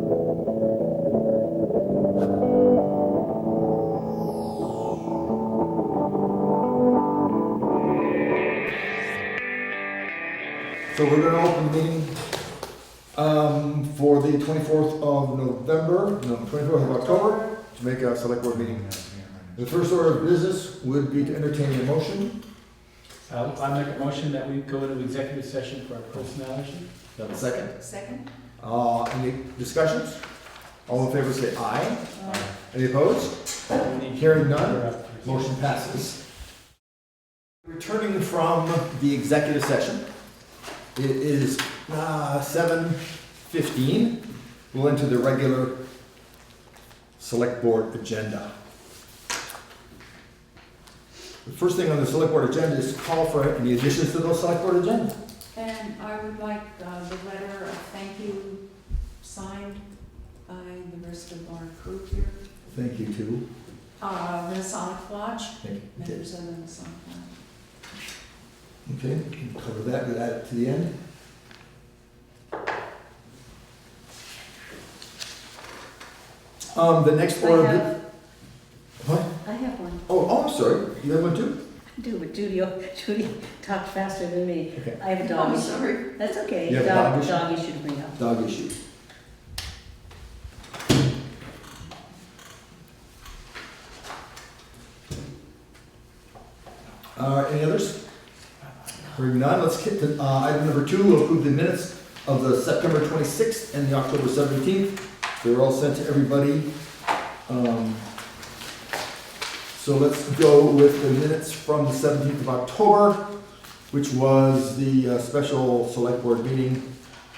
So we're going to open the meeting for the 24th of November, no, 24th of October, Jamaica Selectboard meeting. The first order of business would be to entertain a motion. I make a motion that we go into executive session for our personnel issue. Do I have a second? Second. Any discussions? All in favor say aye. Aye. Any opposed? Hearing none, motion passes. Returning from the executive session, it is 7:15. We'll enter the regular select board agenda. The first thing on the select board agenda is to call for any additions to those select board agenda. And I would like the letter of thank you signed by the rest of our group here. Thank you too. Masonic Lodge, Thank you. members of the Masonic Lodge. Okay, we'll cover that, we'll add it to the end. The next order. What? I have one. Oh, I'm sorry. You have one too? I do, but Judy talked faster than me. Okay. I have a dog Oh, issue. sorry. That's okay. You have a dog issue? Dog issue to bring up. Dog issue. Any others? Hearing none, let's get to item number 2. We'll approve the minutes of the September 26th and the October 17th. They're all sent to everybody. So let's go with the minutes from the 17th of October, which was the special select board meeting.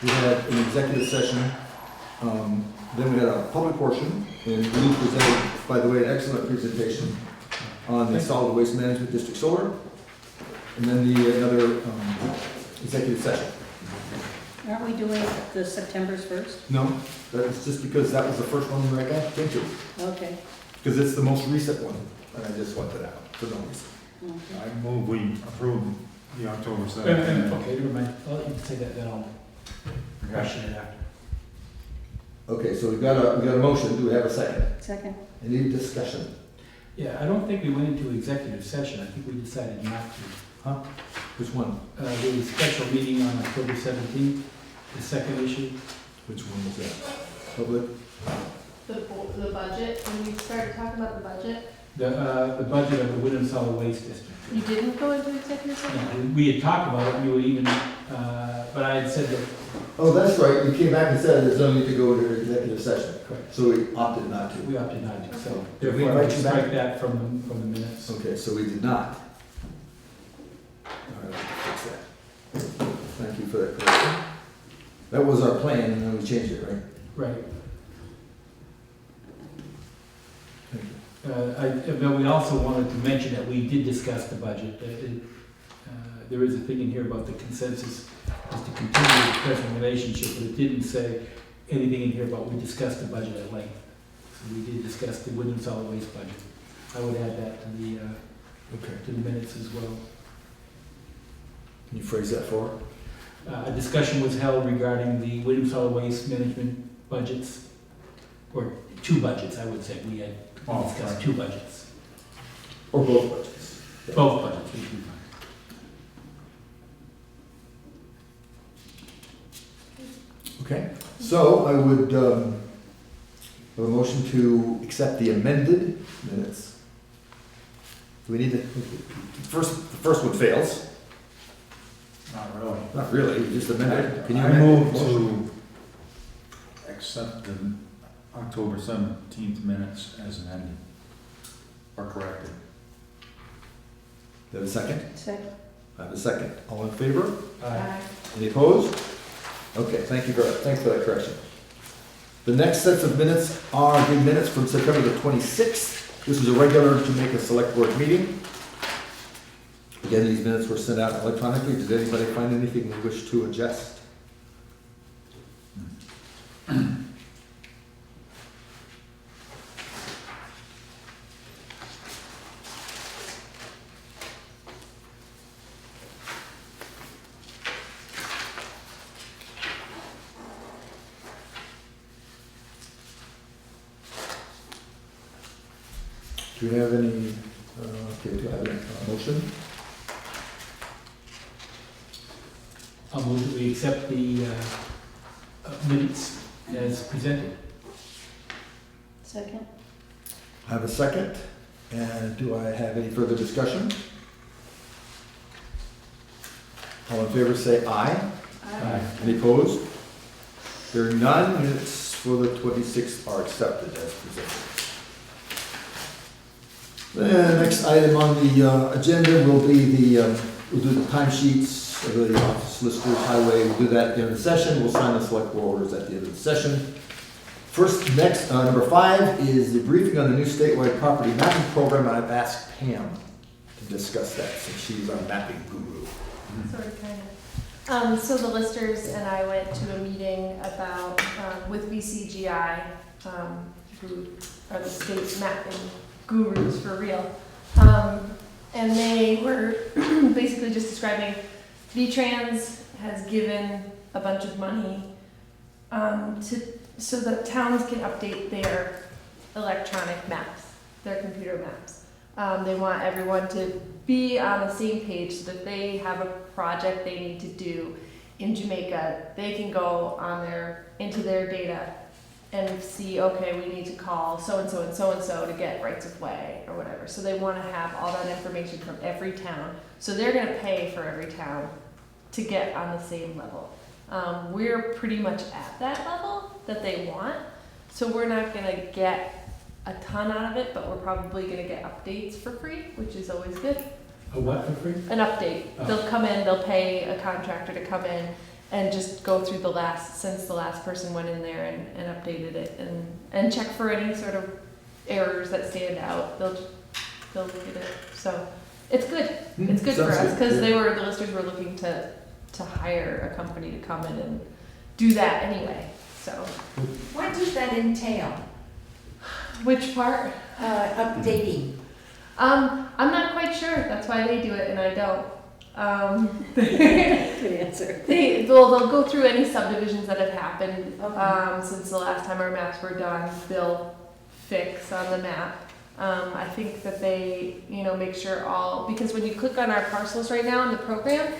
We had an executive session. Then we had a public portion, and Lou presented, by the way, an excellent presentation on the solid waste management district solar. And then another executive session. Aren't we doing the September's first? No, that was just because that was the first one I got into. Okay. Because it's the most recent one, and I just wanted out for no reason. Okay. I move we approve the October Okay, 7th. never mind. I'll let you say that, then I'll question it after. Okay, so we got a motion. Do we have a second? Second. Any discussion? Yeah, I don't think we went into executive session. I think we decided not to. Huh? Which one? There was a special meeting on October 17th, the second issue. Which one was that? Public? The budget, when we started talking about the budget, The budget of the Woodland Solid Waste District. you didn't go into executive session? Yeah, we had talked about it, we would even, but I had said that, Oh, that's right. You came back and said there's no need to go to executive session. correct, So we opted not to. we opted not to, so Did we therefore I invite you back? strike that from the minutes. Okay, so we did not. All right, I'll fix that. Thank you for that correction. That was our plan, and then we changed it, right? Right. Thank you. But we also wanted to mention that we did discuss the budget. There is a thing in here about the consensus is to continue the present relationship, but it didn't say anything in here about we discussed the budget at length. So we did discuss the Woodland Solid Waste budget. I would add that Okay. to the minutes as well. Can you phrase that for? A discussion was held regarding the Woodland Solid Waste management budgets, or two budgets, I would say. We had discussed two budgets. Or both budgets? Both budgets, we can find. Okay, so I would have a motion to accept the amended minutes. Do we need to, the first one fails. Not really. Not really, just amended. Can you I amend move the motion? to accept the October 17th minutes as amended, or corrected. Do I have a second? Second. I have a second. All in favor? Aye. Any opposed? Okay, thanks for that correction. The next sets of minutes are the minutes from September the 26th. This is a regular Jamaica Selectboard meeting. Again, these minutes were sent out electronically. Did anybody find anything they wish to adjust? Do we have any, okay, do I have a motion? I'll move that we accept the minutes as presented. Second? I have a second, and do I have any further discussion? All in favor say aye. Aye. Any opposed? Hearing none, minutes for the 26th are accepted as presented. The next item on the agenda will be we'll do the timesheets, the office listers, highway, we'll do that at the end of the session. We'll sign the select board orders at the end of the session. First, next, number 5 is the briefing on the new statewide property mapping program. I've asked Pam to discuss that since she's our mapping guru. Sort of, kind of. So the listers and I went to a meeting about, with VCGI, who are the state mapping gurus for real. And they were basically just describing VTrans has given a bunch of money so that towns can update their electronic maps, their computer maps. They want everyone to be on the same page so that if they have a project they need to do in Jamaica, they can go on into their data and see, okay, we need to call so-and-so and so-and-so to get rights of way or whatever. So they want to have all that information from every town. So they're going to pay for every town to get on the same level. We're pretty much at that level that they want. So we're not going to get a ton out of it, but we're probably going to get updates for free, which is always good. A what for free? An update. Oh. They'll come in, they'll pay a contractor to come in and just go through since the last person went in there and updated it and check for any sort of errors that stand out. They'll get it. So it's good. It's good for Sounds us good, because yeah. the listers were looking to hire a company to come in and do that anyway. So What does that entail? which part? Updating. I'm not quite sure. That's why they do it and I don't. Good answer. They'll go through any subdivisions that have happened Okay. since the last time our maps were done. They'll fix on the map. I think that they, make sure because when you click on our parcels right now in the program,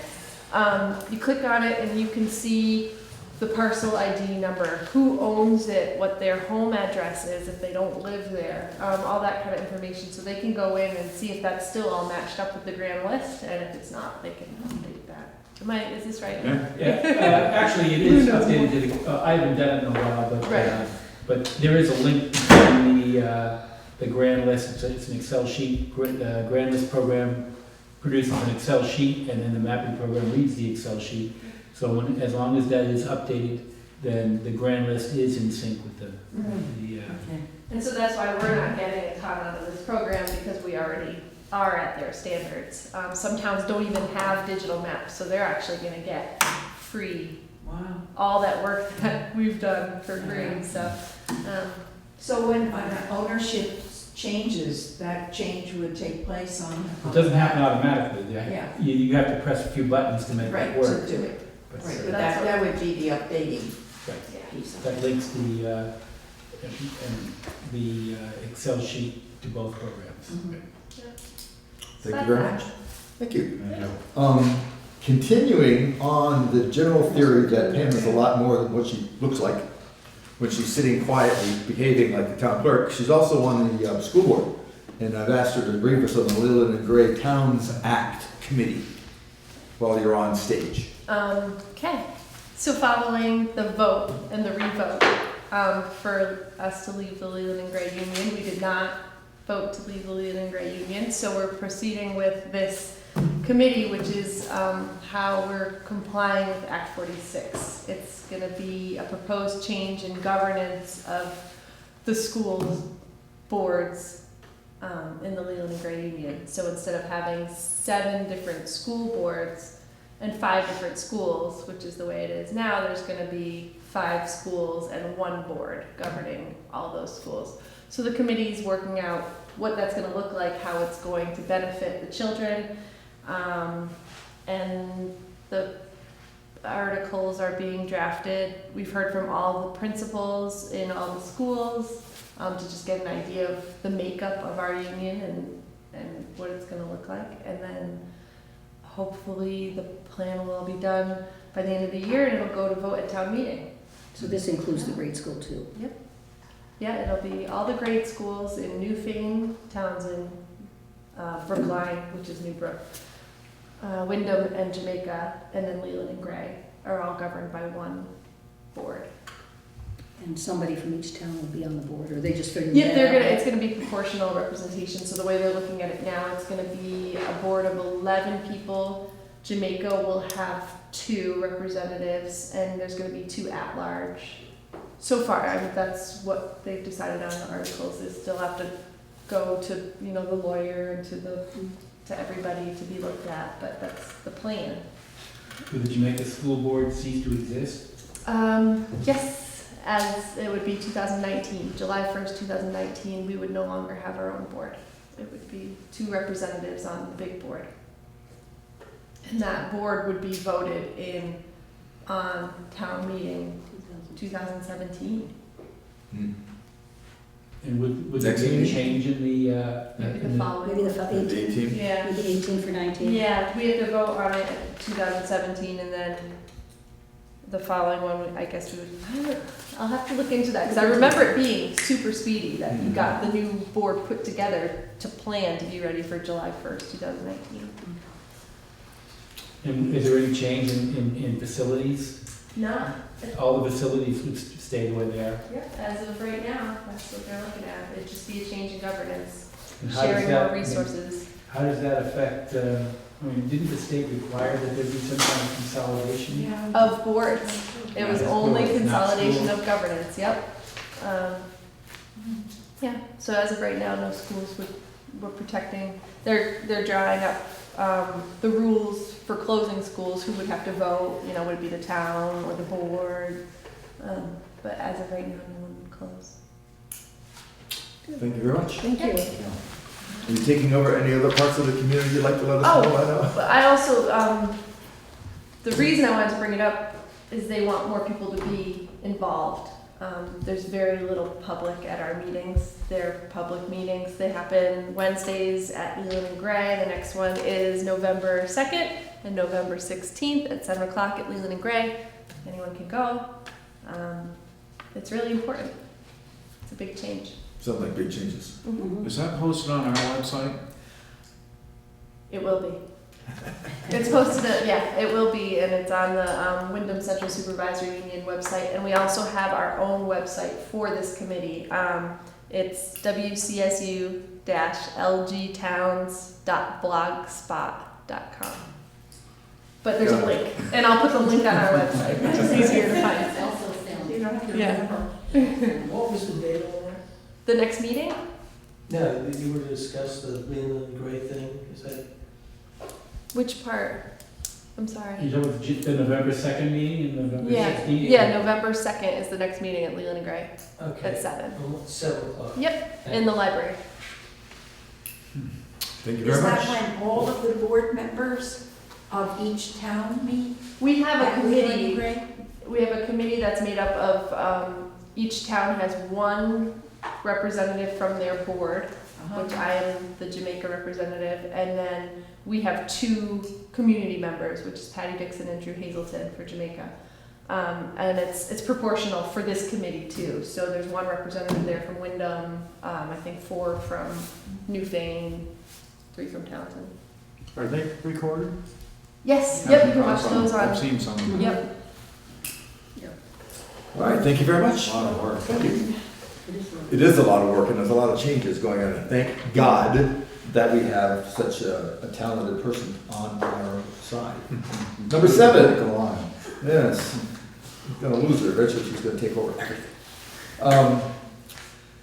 you click on it and you can see the parcel ID number, who owns it, what their home address is if they don't live there, all that kind of information. So they can go in and see if that's still all matched up with the grand list, and if it's not, they can update that. Is this right? Yeah, actually, it is updated. I haven't done it in a while, Right. but there is a link between the grand list. It's an Excel sheet. The grand list program produces an Excel sheet, and then the mapping program reads the Excel sheet. So as long as that is updated, then the grand list is in sync with the Okay. And so that's why we're not getting a ton out of this program, because we already are at their standards. Some towns don't even have digital maps, so they're actually going to get free Wow. all that work that we've done for free. So when ownership changes, that change would take place on. It doesn't happen automatically. Yeah. You have to press a few buttons to make Right, it work. to do it. But, Right, uh, but that would be the updating Right. piece of That it. links the Excel sheet to both programs. Mhm. Thank you very much. Thank you. Thank you. Continuing on the general theory that Pam is a lot more than what she looks like when she's sitting quietly behaving like the town clerk, she's also on the school board. And I've asked her to brief us on the Leland and Gray Towns Act Committee while you're on stage. Okay, so following the vote and the revote for us to leave the Leland and Gray Union, we did not vote to leave the Leland and Gray Union, so we're proceeding with this committee, which is how we're complying with Act 46. It's going to be a proposed change in governance of the school boards in the Leland and Gray Union. So instead of having 7 different school boards and 5 different schools, which is the way it is now, there's going to be 5 schools and 1 board governing all those schools. So the committee's working out what that's going to look like, how it's going to benefit the children, and the articles are being drafted. We've heard from all the principals in all the schools to just get an idea of the makeup of our union and what it's going to look like. And then hopefully the plan will be done by the end of the year and it'll go to vote at town meeting. So this includes the grade school too? Yeah, it'll be all the grade schools in Newfane, Townsend, Brookline, which is Newbrook, Wyndham and Jamaica, and then Leland and Gray are all governed by one board. And somebody from each town will be on the board, or they just figured Yeah, that out? it's gonna be proportional representation, so the way they're looking at it now, it's gonna be a board of 11 people. Jamaica will have 2 representatives, and there's gonna be 2 at-large. So far, I mean, that's what they've decided on the articles, is still have to go to, you know, the lawyer and to everybody to be looked at, but that's the plan. Would the Jamaica School Board cease to exist? Yes, as it would be 2019, July 1st, 2019, we would no longer have our own board. It would be 2 representatives on the big board. And that board would be voted in on town meeting 2017. And would there Next be a meeting? change in the, Maybe the in the- following. Maybe the 18, Yeah. maybe 18 for 19? Yeah, we have to vote on it in 2017 and then the following one, I guess we would, I'll have to look into that, because I remember it being super speedy, that you got the new board put together to plan to be ready for July 1st, 2019. and is there any change in facilities? No, All the facilities would stay the way they are? yep, as of right now, that's what they're looking at, it'd just be a change in governance, And how does sharing that- more resources. How does that affect, I mean, didn't the state require that there be some kind of consolidation? Of boards, it was Not only schools, not consolidation schools. of governance, yep. Yeah, so as of right now, no schools we're protecting, they're drawing up the rules for closing schools, who would have to vote, you know, would it be the town or the board? But as of right now, no one would close. Thank you very much. Thank you. Are you taking over any other parts of the community you'd like to let us know? I know. But I also, the reason I wanted to bring it up is they want more people to be involved. There's very little public at our meetings. They're public meetings. They happen Wednesdays at Leland and Gray. The next one is November 2nd and November 16th at 7 o'clock at Leland and Gray. Anyone can go. It's really important. It's a big change. Sounds like big changes. Mhm. Is that posted on our website? It will be. It's posted, it will be, and it's on the Wyndham Central Supervisory Union website, and we also have our own website for this committee. It's wcsu-lgtowns.blogspot.com. But there's a link, and I'll put the link on our website, it's just easier to find. You don't have to Yeah. remember. What was the date on that? The next meeting? No, you were to discuss the Leland Gray thing, is that? Which part? I'm sorry. You know, the November 2nd meeting and November 16th? Yeah, November 2nd is the next meeting at Leland and Gray Okay. at 7. 7 o'clock. Yep, in the library. Thank you Is very that much. when all of the board members of each town meet? We have a at Leland and committee. Gray? We have a committee that's made up of, each town has one representative from their board, which I am the Jamaica representative, and then we have 2 community members, which is Patty Dixon and Drew Hazelton for Jamaica. And it's proportional for this committee too. So there's 1 representative there from Wyndham, I think 4 from Newfane, 3 from Townsend. Are they recorded? Yes, yep, you can watch those I've on, seen some of them. yep. All right, thank you very much. A lot of work. Thank you. It is a lot of work and there's a lot of changes going on. And thank God that we have such a talented person on our side. Number 7. Go on. Yes. He's gonna lose her. Eventually she's gonna take over everything.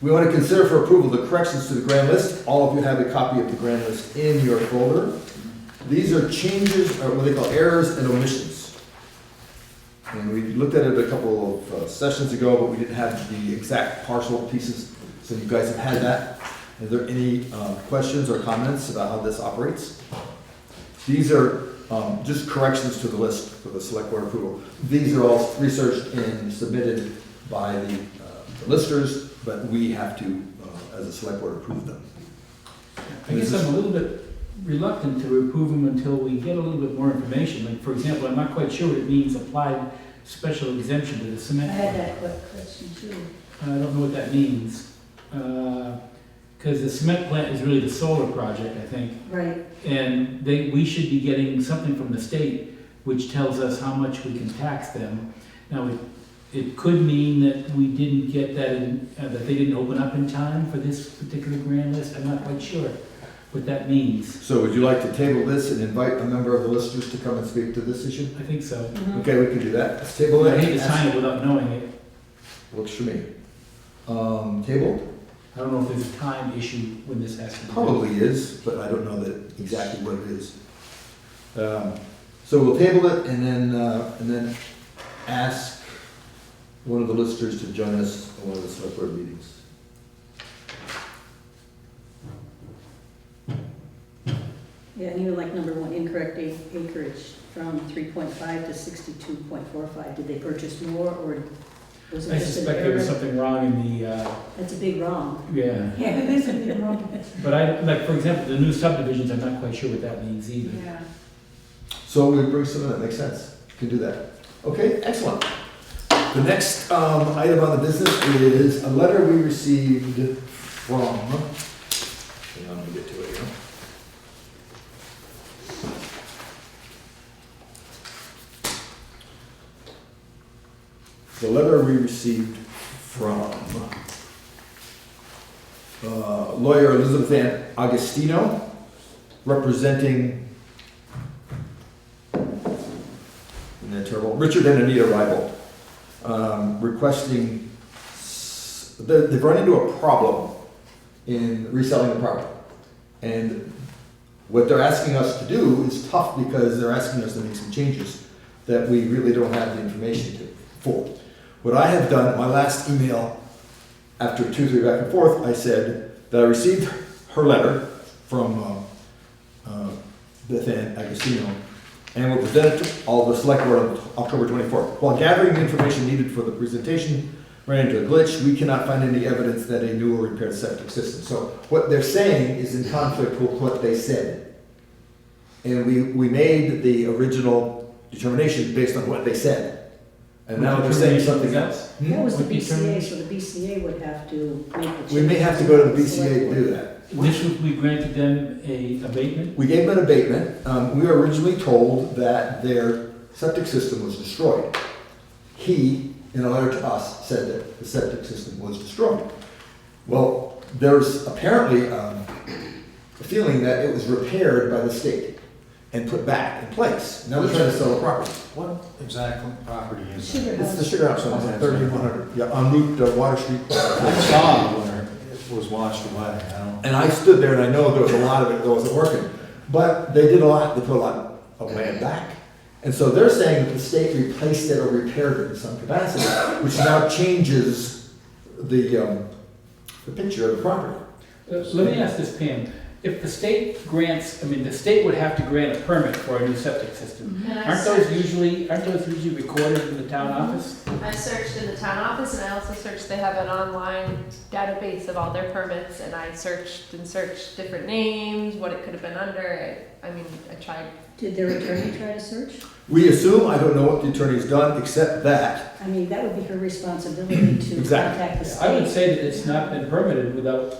We want to consider for approval the corrections to the grand list. All of you have a copy of the grand list in your folder. These are changes, or what they call errors and omissions. And we looked at it a couple of sessions ago, but we didn't have the exact partial pieces, so you guys have had that. Are there any questions or comments about how this operates? These are Just corrections to the list for the select board approval. These are all researched and submitted by the listers, but we have to, as a select board, approve them. I guess I'm a little bit reluctant to approve them until we get a little bit more information. Like, for example, I'm not quite sure what it means, applied special exemption to the I cement. had that question too. I don't know what that means. Because the cement plant is really the solar project, I think. Right. And we should be getting something from the state which tells us how much we can tax them. Now, it could mean that we didn't get that in, that they didn't open up in time for this particular grand list. I'm not quite sure what that means. So would you like to table this and invite a member of the listers to come and speak to this issue? I think so. Mhm. Okay, we can do that. Let's table it. I hate to sign it without knowing it. Works for me. Tabled? I don't know if there's a time issue when this has to be done. Probably is, but I don't know that exactly what it is. So we'll table it and then ask one of the listers to join us at one of the select board meetings. Yeah, and even like number one, incorrect acreage from 3.5 to 62.45. Did they purchase more or was it I just an suspect there was error? something wrong in the, That's a big wrong. yeah. Yeah, it is a bit wrong. But like, for example, the new subdivisions, I'm not quite sure what that means either. Yeah. So we bring something that makes sense. Can do that. Okay, excellent. The next item on the business is a letter we received from, hang on, let me get to it here. The letter we received from lawyer Elizabeth Ann Agostino, representing Richard and Anita Rybolt, requesting, they've run into a problem in reselling the property. And what they're asking us to do is tough because they're asking us to make some changes that we really don't have the information for. What I have done, my last email, after 2-3 back and forth, I said that I received her letter from Beth Ann Agostino, and will present it to all the select board on October 24th. While gathering the information needed for the presentation ran into a glitch, we cannot find any evidence that a new or repaired septic system. So what they're saying is in conflict with what they said. And we made the original determination based on what they said. And now they're saying something else. That was the What BCA, determination? so the BCA would have to make the change. We may have to go to the BCA to do that. Initially, we granted them a abatement. We gave them an abatement. We were originally told that their septic system was destroyed. He, in a letter to us, said that the septic system was destroyed. Well, there's apparently a feeling that it was repaired by the state and put back in place. Now they're trying to sell the property. What exact property is it? Sugar It's the house. sugar house on 3100, yeah, on Route Water Street. I saw where it was washed away, I don't. And I stood there and I know there was a lot of it that wasn't working. But they did a lot, they put a lot of land back. And so they're saying that the state replaced it or repaired it in some capacity, which now changes the picture of the property. Let me ask this, Pam. If the state grants, the state would have to grant a permit for a new septic system. And I Aren't those searched- usually recorded in the town office? I searched in the town office and I also searched, they have an online database of all their permits and I searched different names, what it could have been under. I tried. Did their attorney try to search? We assume, I don't know what the attorney's done, except that, I mean, that would be her responsibility to Exactly. contact the I would state. say that it's not been permitted without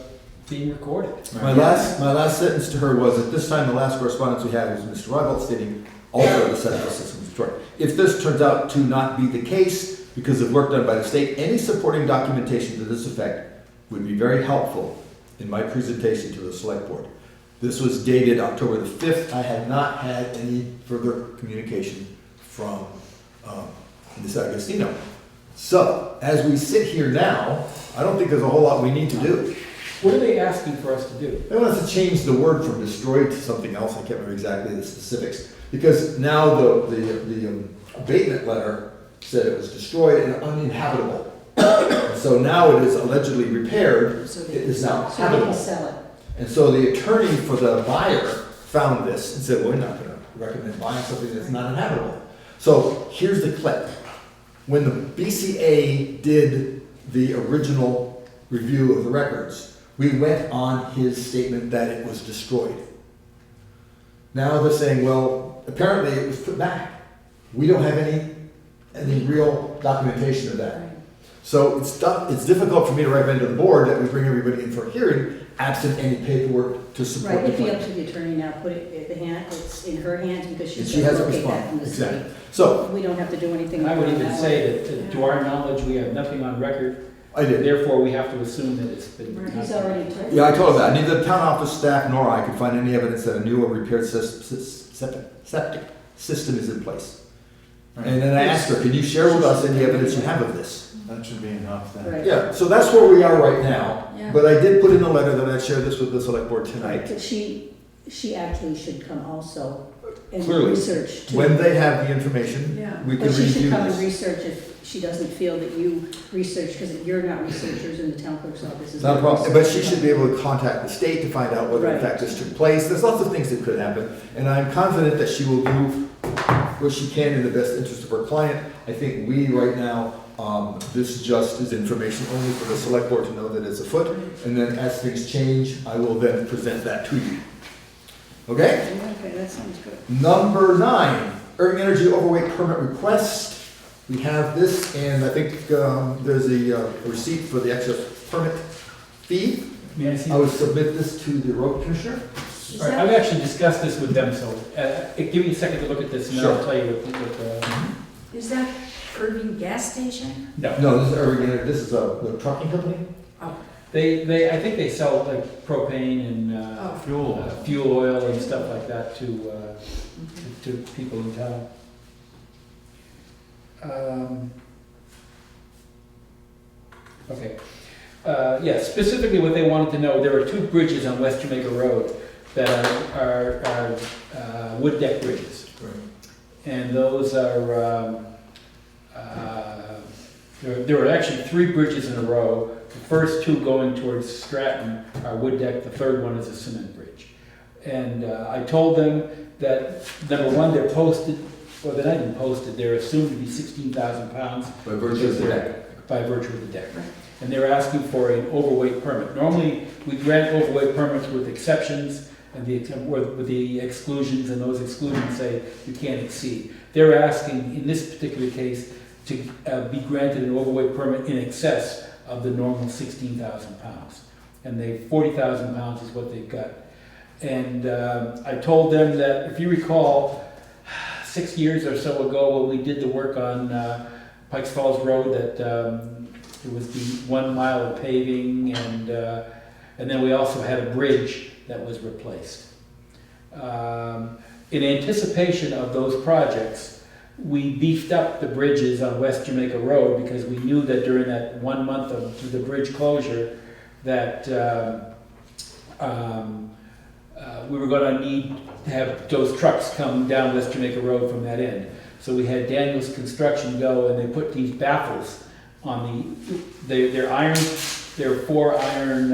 being recorded. my last sentence to her was, at this time, the last correspondence we had was Mr. Rybolt stating also the septic system was destroyed. If this turns out to not be the case, because of work done by the state, any supporting documentation to this effect would be very helpful in my presentation to the select board. This was dated October the 5th. I had not had any further communication from Ms. Agostino. So, as we sit here now, I don't think there's a whole lot we need to do. What are they asking for us to do? They want us to change the word from destroyed to something else. I can't remember exactly the specifics. Because now the abatement letter said it was destroyed and uninhabitable. So now it is allegedly repaired. So It they is now so they can habitable. sell it. And so the attorney for the buyer found this and said, we're not recommend buying something that's not inhabitable. So here's the clip. When the BCA did the original review of the records, we went on his statement that it was destroyed. Now they're saying, well, apparently it was put back. We don't have any real documentation of that. So it's difficult for me to recommend to the board that we bring everybody in for a hearing absent any paperwork to support Right, the it'd be up claim. to the attorney now, put it at the hand, it's in her hands because And she's she gonna hasn't locate that from responded, the city. exactly. So, We don't have to do anything. And I would on even that say one. that, to our knowledge, we have nothing on record, I did. therefore we have to assume that it's been. He's already told. Yeah, I told her that. Neither the town office staff nor I could find any evidence that a new or repaired septic system is in place. And then I asked her, can you share with us any evidence you have of this? That should be enough then. Right. Yeah, so that's where we are right now. Yeah. But I did put in a letter that I'd share this with the select board tonight. But she actually should come also and Clearly. research too. When they have the information, Yeah. we can But she should review come and this. research if she doesn't feel that you research, because you're not researchers in the town clerk's office. is Not a not problem, but she research. should be able to contact the state to find out whether in Right. fact this took place. There's lots of things that could happen, and I'm confident that she will do what she can in the best interest of her client. I think we, right now, this just is information only for the select board to know that it's afoot, and then as things change, I will then present that to you. Okay? Okay, that sounds good. Number 9, Irving Energy overweight permit request. We have this, and I think there's a receipt for the excess permit fee. May I see? I would submit this to the road commissioner. Is All right, that- I've actually discussed this with them, so give me a second to look at this and then I'll Sure. tell you what Is that Irving gas station? no. No, this is Irving Energy, this is the trucking company? I think they sell like propane and Oh. Fuel. fuel oil and stuff like that to people in town. Okay. Yeah, specifically what they wanted to know, there are 2 bridges on West Jamaica Road that are wood deck bridges. And those are, there are actually 3 bridges in a row. The first 2 going towards Stratton are wood deck, the third one is a cement bridge. And I told them that, number one, they're posted, well, they're not even posted, they're assumed to be 16,000 pounds By virtue of the deck. by virtue of the deck. Right. And they're asking for an overweight permit. Normally, we grant overweight permits with exceptions and with the exclusions, and those exclusions say you can't exceed. They're asking, in this particular case, to be granted an overweight permit in excess of the normal 16,000 pounds. And 40,000 pounds is what they've got. And I told them that, if you recall, 6 years or so ago when we did the work on Pikes Falls Road, that it was the 1 mile of paving, and then we also had a bridge that was replaced. In anticipation of those projects, we beefed up the bridges on West Jamaica Road because we knew that during that 1 month of the bridge closure that we were going to need to have those trucks come down West Jamaica Road from that end. So we had Daniels Construction go, and they put these baffles on they're iron, they're 4 iron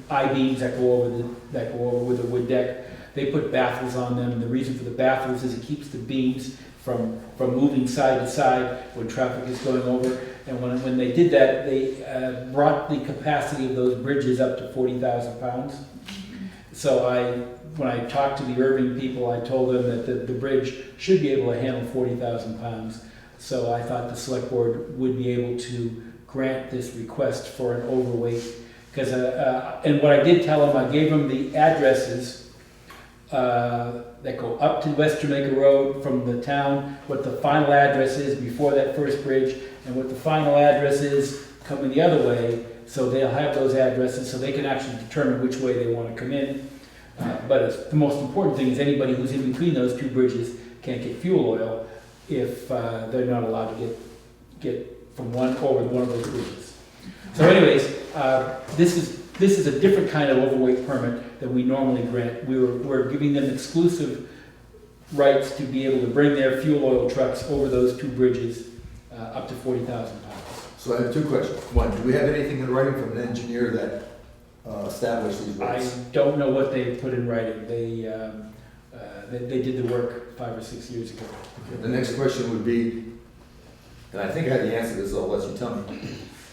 I-beams that go over with the wood deck. They put baffles on them, and the reason for the baffles is it keeps the beams from moving side to side when traffic is going over. And when they did that, they brought the capacity of those bridges up to 40,000 pounds. So when I talked to the Irving people, I told them that the bridge should be able to handle 40,000 pounds. So I thought the select board would be able to grant this request for an overweight. Because and what I did tell them, I gave them the addresses that go up to West Jamaica Road from the town, what the final address is before that first bridge, and what the final address is coming the other way. So they'll have those addresses so they can actually determine which way they want to come in. But the most important thing is anybody who's in between those 2 bridges can't get fuel oil if they're not allowed to get from one over one of those bridges. So anyways, this is a different kind of overweight permit that we normally grant. We're giving them exclusive rights to be able to bring their fuel oil trucks over those 2 bridges up to 40,000 pounds. So I have 2 questions. One, do we have anything in writing from an engineer that established these I rates? don't know what they put in writing. they did the work 5 or 6 years ago. The next question would be, and I think I had the answer to this, so I'll let you tell me.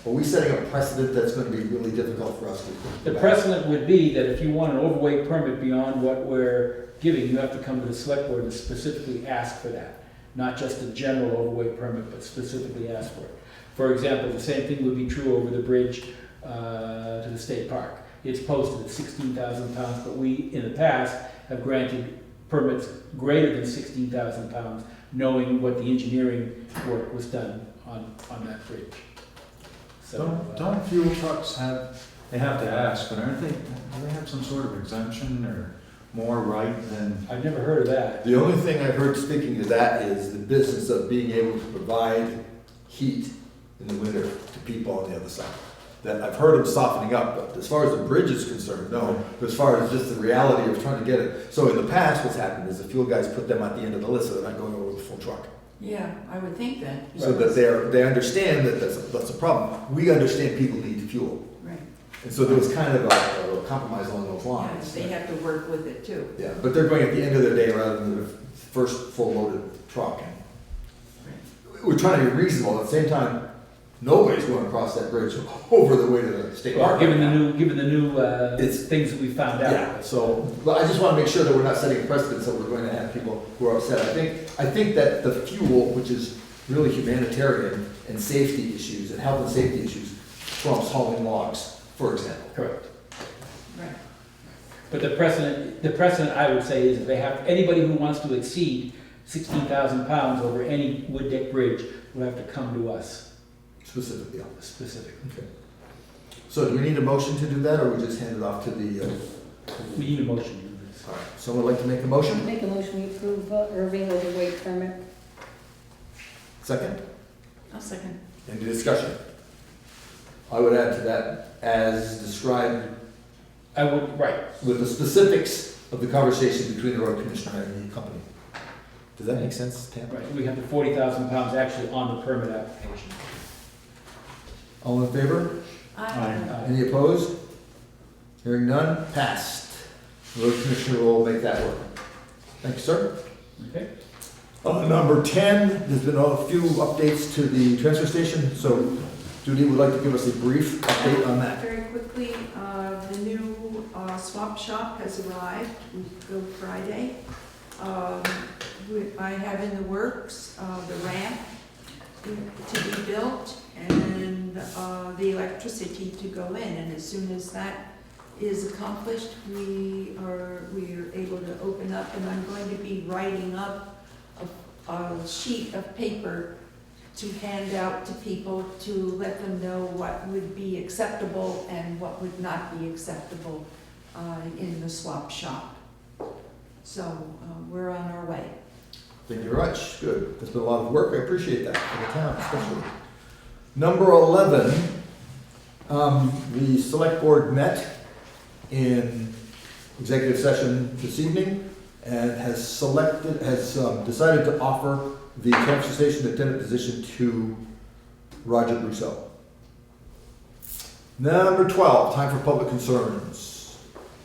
Are we setting a precedent that's going to be really difficult for us to? The precedent would be that if you want an overweight permit beyond what we're giving, you have to come to the select board and specifically ask for that. Not just a general overweight permit, but specifically ask for it. For example, the same thing would be true over the bridge to the state park. It's posted at 16,000 pounds, but we, in the past, have granted permits greater than 16,000 pounds, knowing what the engineering work was done on that bridge. So, Don't fuel trucks they have to ask, but do they have some sort of exemption or more right than? I've never heard of that. The only thing I've heard speaking to that is the business of being able to provide heat in the winter to people on the other side. That I've heard them softening up, but as far as the bridge is concerned, no. But as far as just the reality of trying to get it. So in the past, what's happened is the fuel guys put them at the end of the list, so they're not going over with a full truck. Yeah, I would think that. So that they understand that that's a problem. We understand people need fuel. Right. And so there was kind of a compromise along those Yeah, lines. they have to work with it too. Yeah, but they're going at the end of their day rather than the first full loaded truck. We're trying to be reasonable, at the same time, nobody's going across that bridge over the way to the state Well, park. given the new It's- things that we found out. Yeah, so, but I just want to make sure that we're not setting a precedent, so we're going to have people who are upset. I think that the fuel, which is really humanitarian and safety issues and health and safety issues, trumps hauling logs, for example. Correct. Right. But the precedent I would say is if they have, anybody who wants to exceed 16,000 pounds over any wood deck bridge will have to come to us Specifically. specifically. Okay. So do we need a motion to do that, or we just hand it off to the, We need a motion to do this. all right, someone would like to make a motion? Make a motion to approve Irving overweight permit. Second? I'll second. Any discussion? I would add to that, as described I would, right. with the specifics of the conversation between the road commissioner and the company. Does that make sense, Tam? Right, we have the 40,000 pounds actually on the permit application. All in favor? Any opposed? Hearing none, passed. The road commissioner will make that work. Thank you, sir. Okay. Number 10, there's been a few updates to the transfer station, so Judy would like to give us a brief update on that. Very quickly, the new swap shop has arrived, we go Friday. I have in the works the ramp to be built and the electricity to go in, and as soon as that is accomplished, we are able to open up, and I'm going to be writing up a sheet of paper to hand out to people to let them know what would be acceptable and what would not be acceptable in the swap shop. So we're on our way. Thank you very much. Good. There's been a lot of work. I appreciate that for the town, especially. Number 11, the select board met in executive session this evening and has decided to offer the transfer station attendant position to Roger Brousseau. Number 12, time for public concerns.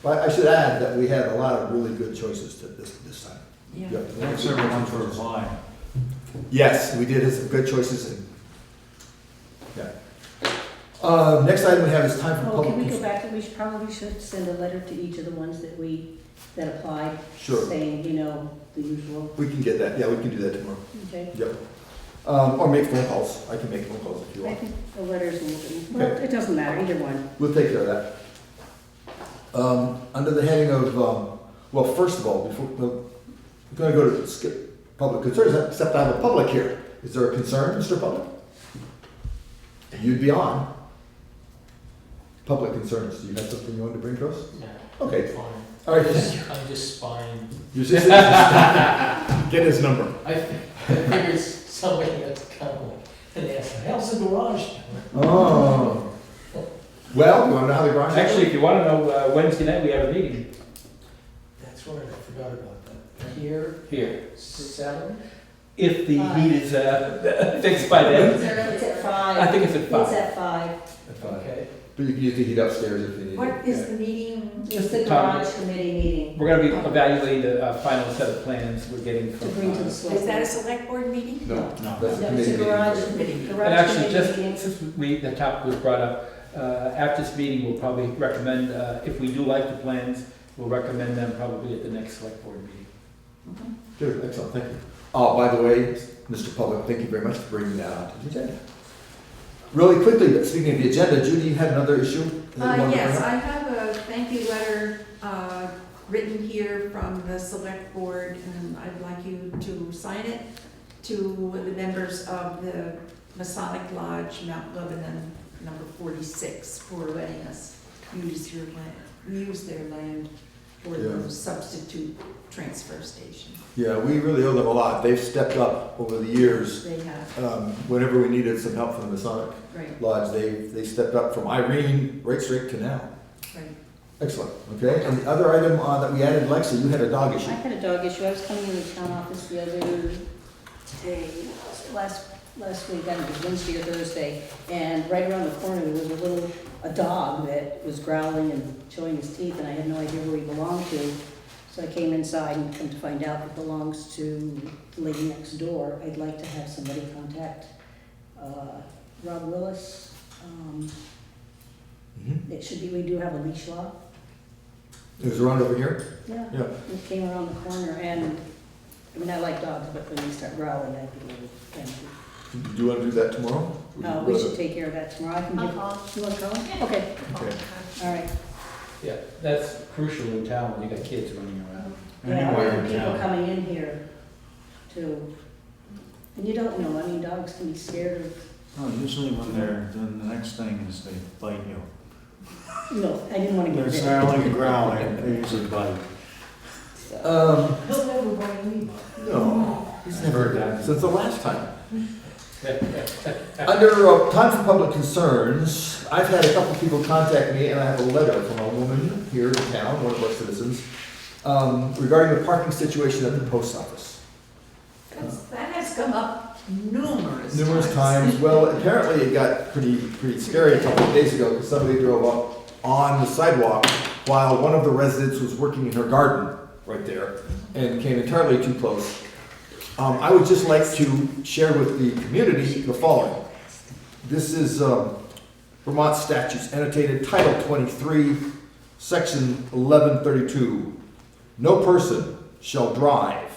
But I should add that we had a lot of really good choices to this time. Yeah. Yep. Thanks everyone for applying. Yes, we did have some good choices. And, yeah. Next item we have is time for Oh, public. can we go back, we probably should send a letter to each of the ones that applied. Sure. Saying, the usual, We can get that. Yeah, we can do that tomorrow. okay? Yep. Or make phone calls. I can make phone calls if you I want. think the letters will, well, it doesn't matter, either one. We'll take care of that. Under the heading of, well, first of all, we're going to go to skip public concerns, except I have a public here. Is there a concern, Mr. Public? You'd be on. Public concerns. Do you have something you want to bring to us? Yeah. Okay. Fine. All right. I'm just spying. You're just- Get his number. I figured somebody had to come and ask, how's the garage? Oh. Well, you want to know how the garage is? Actually, if you want to know, Wednesday night we have a meeting That's right, I forgot about that. Here, here. 7? If the heat is fixed by then. It's at 5. I think it's at 5. It's at 5. At five. Okay. But you can use the heat upstairs if you need. What is the meeting? It's the garage committee meeting We're gonna be evaluating the final set of plans we're getting to from. bring to the select. Is that a board. select board meeting? No, No. that's a No, it's committee a meeting. garage Committee. And Garage actually, committee just meeting. since the topic was brought up, after this meeting, we'll probably recommend, if we do like the plans, we'll recommend them probably at the next select board meeting. Good, excellent, thank you. Oh, by the way, Mr. Public, thank you very much for bringing that onto the agenda. Really quickly, but speaking of the agenda, Judy, you had another issue? that you wanted to Yes, bring up? I have a thank you letter written here from the select board, and I'd like you to sign it to the members of the Masonic Lodge, Mount Lebanon, number 46, for letting us use your land, use their land for Yeah. the substitute transfer station. Yeah, we really owe them a lot. They've stepped up over the years. They have, Whenever we needed some help from the Masonic right, Lodge, they stepped up from Irene right straight to now. right. Excellent, okay? And the other item that we added, Lexi, you had a dog I issue. had a dog issue. I was coming in the town office the other day, last week, I don't know, it was Wednesday or Thursday, and right around the corner, there was a dog that was growling and showing his teeth, and I had no idea who he belonged to. So I came inside and come to find out it belongs to the lady next door. I'd like to have somebody contact Rob Willis. Mhm. It should be, we do have a leash law. It was around over here? Yeah. Yeah. It came around the corner, and, I mean, I like dogs, but when they start growling, I'd be a little angry. Do you want to do that tomorrow? We should take care of that tomorrow. I can I'll give, call. you want to call him? Okay, Okay. all right. Yeah, that's crucial in town when you got kids running around. Yeah, Anywhere and in people town. coming in here too. And you don't know, I mean, dogs can be scared of, Oh, usually when then the next thing is they bite you. no, I didn't want to get They're rid of snarling and growling, they usually bite. it. So. He'll never bite me. No, he's never Heard that. since the last time. Under time for public concerns, I've had a couple people contact me, and I have a letter from a woman here in town, one of our citizens, regarding the parking situation at the post office. That has come up numerous times. Numerous times. Well, apparently it got pretty scary a couple of days ago because somebody drove up on the sidewalk while one of the residents was working in her garden right there and came entirely too close. I would just like to share with the community the following. This is Vermont statutes annotated Title 23, Section 1132. No person shall drive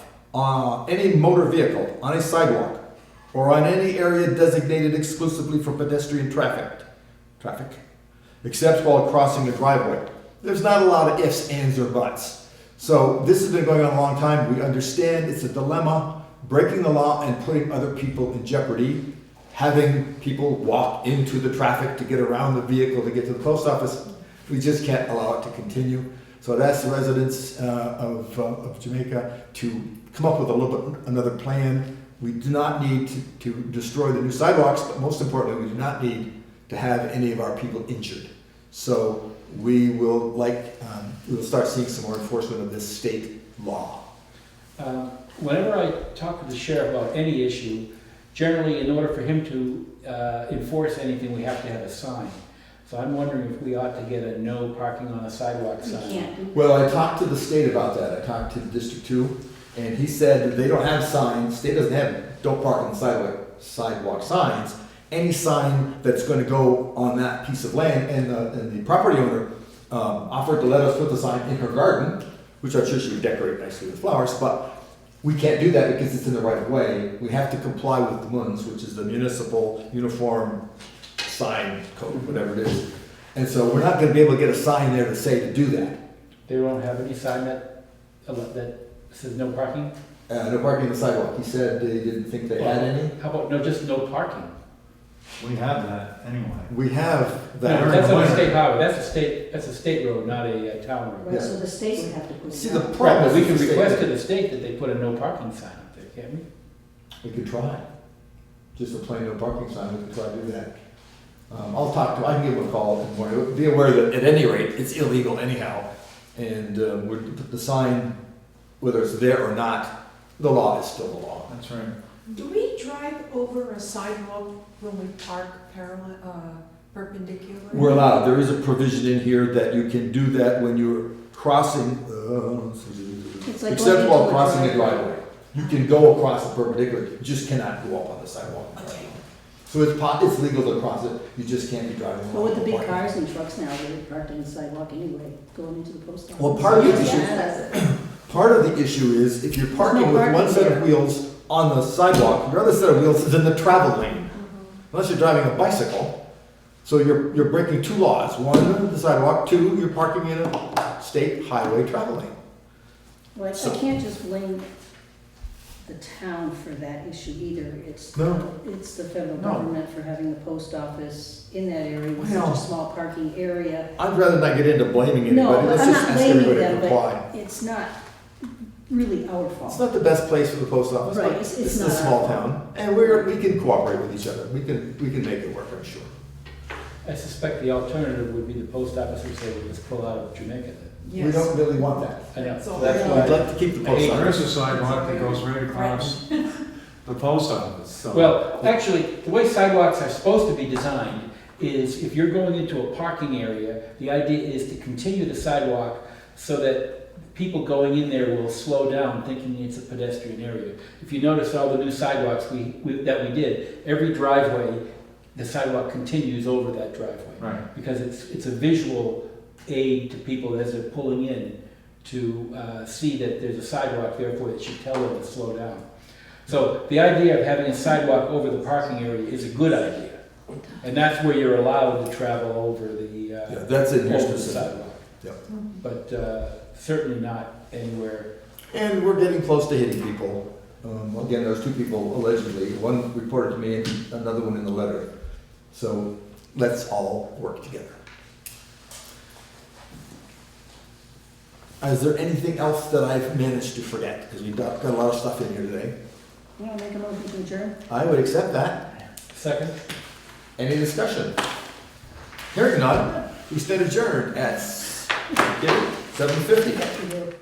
any motor vehicle on a sidewalk or on any area designated exclusively for pedestrian traffic, except while crossing a driveway. There's not a lot of ifs, ands, or buts. So this has been going on a long time. We understand it's a dilemma, breaking the law and putting other people in jeopardy, having people walk into the traffic to get around the vehicle to get to the post office. We just can't allow it to continue. So I'd ask the residents of Jamaica to come up with another plan. We do not need to destroy the new sidewalks, but most importantly, we do not need to have any of our people injured. So we will start seeing some more enforcement of this state law. Whenever I talk to the sheriff about any issue, generally, in order for him to enforce anything, we have to have a sign. So I'm wondering if we ought to get a no parking on a sidewalk You sign. can't do. Well, I talked to the state about that. I talked to the District 2, and he said that they don't have signs. State doesn't have don't park on the sidewalk signs. Any sign that's going to go on that piece of land, and the property owner offered to let us put the sign in her garden, which I'm sure she would decorate nicely with flowers, but we can't do that because it's in the right of way. We have to comply with the MUNS, which is the Municipal Uniform Sign Code, whatever it is. And so we're not going to be able to get a sign there to say to do that. They don't have any sign that says no parking? No parking on the sidewalk. He said they didn't think they had any. How about, just no parking? We have that anyway. We have No, that. that's on a state highway, that's a state road, not a town road. Right, so the state would have to put it See, down. the Right, problem but is we can the state- request to the state that they put a no parking sign up there, can't we? We could try. Just a plain no parking sign, we could try to do that. I can give him a call and be aware that at any rate, it's illegal anyhow. And the sign, whether it's there or not, the law is still the law. That's right. Do we drive over a sidewalk when we park perpendicular? We're allowed, there is a provision in here that you can do that when you're crossing, It's like except going while into a crossing a driveway. driveway. You can go across the perpendicular, you just cannot go up on the sidewalk. Okay. So it's legal to cross it, you just can't be driving. But with the big along cars and trucks now, they're parked on the sidewalk anyway, going into the post office. Well, part of the issue, Yeah. part of the issue is if you're parking no with one parking set of there. wheels on the sidewalk, your other set of wheels is in the travel lane. Unless you're driving a bicycle. So you're breaking two laws. One, the sidewalk. Two, you're parking in a state highway travel lane. Well, So- I can't just blame the town for that issue either. No. It's the federal No. government for having the post office in that area with Well- such a small parking area. I'd rather not get into blaming No, anybody. but Let's I'm just not ask blaming everybody to them, comply. but it's not really our It's fault. not the best place for the post office, Right, but it's this is not a our small fault. town, and we can cooperate with each other. We can make it work, I'm sure. I suspect the alternative would be the post office would say, let's pull out of Jamaica then. We Yes. don't really want that. I know, So that's we're why. We'd like to keep the post Hey, There is office. a sidewalk that goes right across the post office, so. Well, actually, the way sidewalks are supposed to be designed is if you're going into a parking area, the idea is to continue the sidewalk so that people going in there will slow down thinking it's a pedestrian area. If you notice all the new sidewalks that we did, every driveway, the sidewalk continues over that driveway. Right. Because it's a visual aid to people as they're pulling in to see that there's a sidewalk, therefore it should tell them to slow down. So the idea of having a sidewalk over the parking area is a good idea. And that's where you're allowed to travel over the, Yeah, that's in here over the specific. sidewalk. Yep. But certainly not anywhere. And we're getting close to hitting people. Again, those two people allegedly, one reported to me and another one in the letter. So let's all work together. Is there anything else that I've managed to forget? Because we've got a lot of stuff in here today. You want to make a motion to adjourn? I would accept that. Second? Any discussion? Hearing none, we stand adjourned at 7:50. Yes, we do.